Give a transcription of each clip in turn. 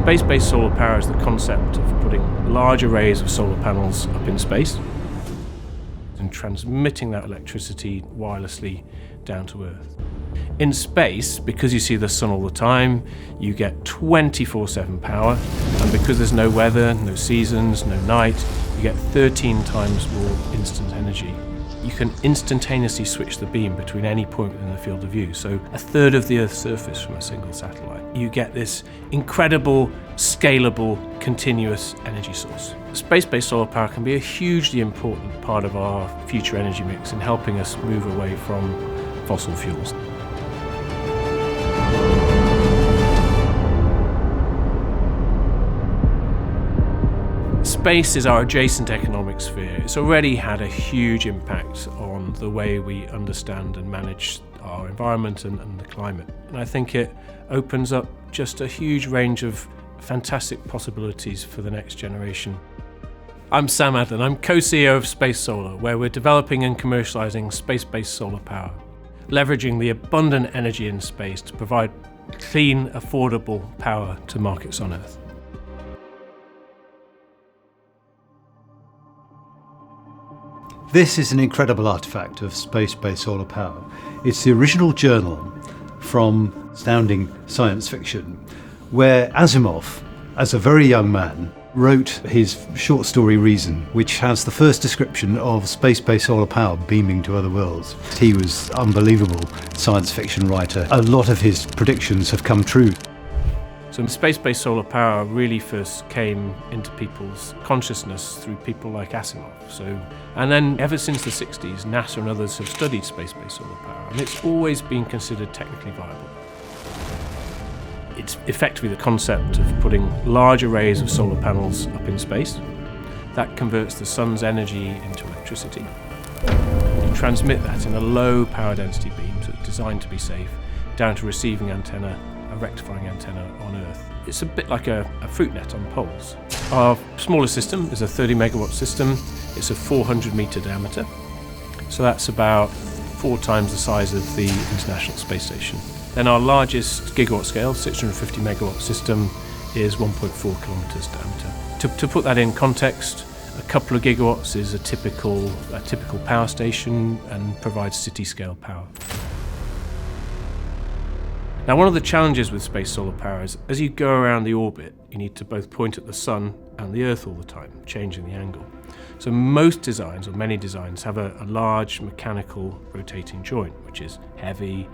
Space-based solar power is the concept of putting large arrays of solar panels up in space and transmitting that electricity wirelessly down to Earth. In space, because you see the sun all the time, you get 24/7 power, and because there's no weather, no seasons, no night, you get 13 times more instant energy. You can instantaneously switch the beam between any point within the field of view, so a third of the Earth's surface from a single satellite. You get this incredible, scalable, continuous energy source. Space-based solar power can be a hugely important part of our future energy mix in helping us move away from fossil fuels. Space is our adjacent economic sphere. It's already had a huge impact on the way we understand and manage our environment and the climate. And I think it opens up just a huge range of fantastic possibilities for the next generation. I'm Sam Adlen. I'm co-CEO of Space Solar, where we're developing and commercialising space-based solar power, leveraging the abundant energy in space to provide clean, affordable power to markets on Earth. This is an incredible artifact of space-based solar power. It's the original journal from astounding science fiction, where Asimov, as a very young man, wrote his short story Reason, which has the first description of space-based solar power beaming to other worlds. He was an unbelievable science fiction writer. A lot of his predictions have come true. So space-based solar power really first came into people's consciousness through people like Asimov. And then ever since the 60s, NASA and others have studied space-based solar power, and it's always been considered technically viable. It's effectively the concept of putting large arrays of solar panels up in space. That converts the sun's energy into electricity. You transmit that in a low power density beam, so it's designed to be safe, down to a receiving antenna, a rectifying antenna on Earth. It's a bit like a fruit net on poles. Our smallest system is a 30 megawatt system. It's a 400 meter diameter. So that's about 4 times the size of the International Space Station. Then our largest gigawatt scale, 650 megawatt system, is 1.4 kilometers diameter. To put that in context, a couple of gigawatts is a typical power station and provides city scale power. Now, one of the challenges with space solar power is as you go around the orbit, you need to both point at the sun and the Earth all the time, changing the angle. So most designs, or many designs, have a large mechanical rotating joint, which is heavy.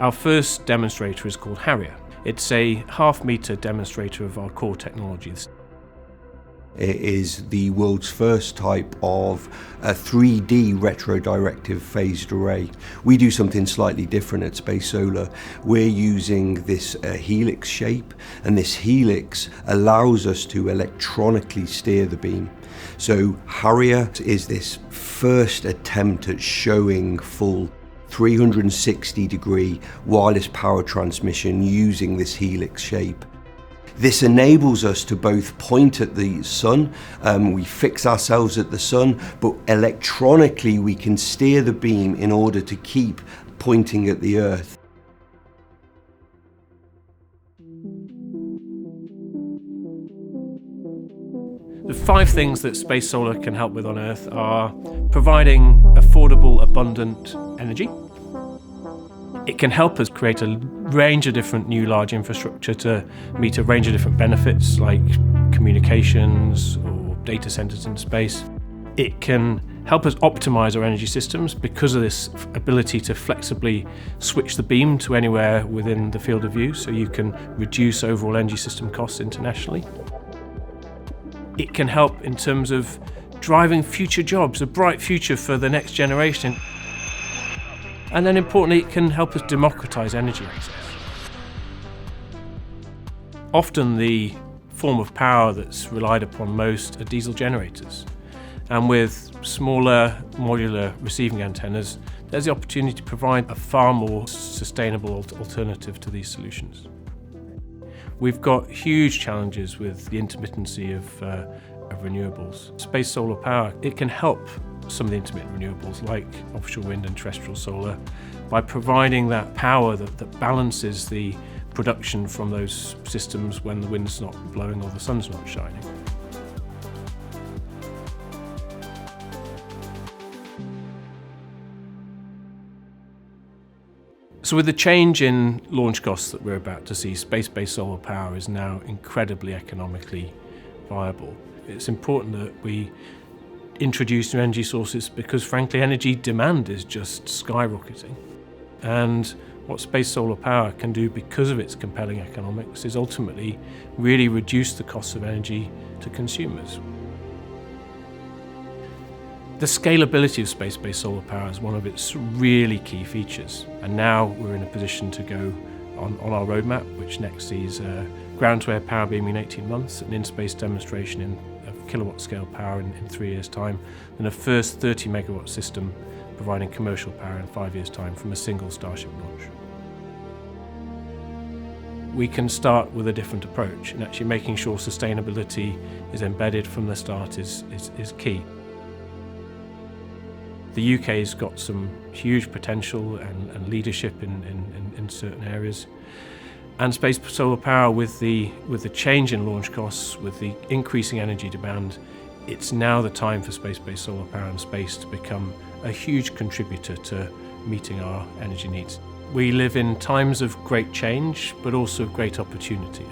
Our first demonstrator is called Harrier. It's a half-meter demonstrator of our core technologies. It is the world's first type of a 3D retrodirective phased array. We do something slightly different at Space Solar. We're using this helix shape, and this helix allows us to electronically steer the beam. So Harrier is this first attempt at showing full 360-degree wireless power transmission using this helix shape. This enables us to both point at the sun, we fix ourselves at the sun, but electronically we can steer the beam in order to keep pointing at the Earth. The 5 things that space solar can help with on Earth are providing affordable, abundant energy. It can help us create a range of different new large infrastructure to meet a range of different benefits like communications or data centers in space. It can help us optimize our energy systems because of this ability to flexibly switch the beam to anywhere within the field of view, so you can reduce overall energy system costs internationally. It can help in terms of driving future jobs, a bright future for the next generation. And then importantly, it can help us democratize energy access. Often the form of power that's relied upon most are diesel generators. And with smaller modular receiving antennas, there's the opportunity to provide a far more sustainable alternative to these solutions. We've got huge challenges with the intermittency of renewables. Space solar power, it can help some of the intermittent renewables like offshore wind and terrestrial solar by providing that power that balances the production from those systems when the wind's not blowing or the sun's not shining. So with the change in launch costs that we're about to see, space-based solar power is now incredibly economically viable. It's important that we introduce new energy sources because, frankly, energy demand is just skyrocketing. And what space solar power can do because of its compelling economics is ultimately really reduce the cost of energy to consumers. The scalability of space-based solar power is one of its really key features, and now we're in a position to go on our roadmap, which next sees ground-to-air power beam in 18 months, an in-space demonstration of kilowatt-scale power in 3 years' time, and a first 30-megawatt system providing commercial power in 5 years' time from a single Starship launch. We can start with a different approach, and actually making sure sustainability is embedded from the start is key. The UK's got some huge potential and leadership in certain areas. And space solar power, with the change in launch costs, with the increasing energy demand, it's now the time for space-based solar power in space to become a huge contributor to meeting our energy needs. We live in times of great change, but also great opportunity.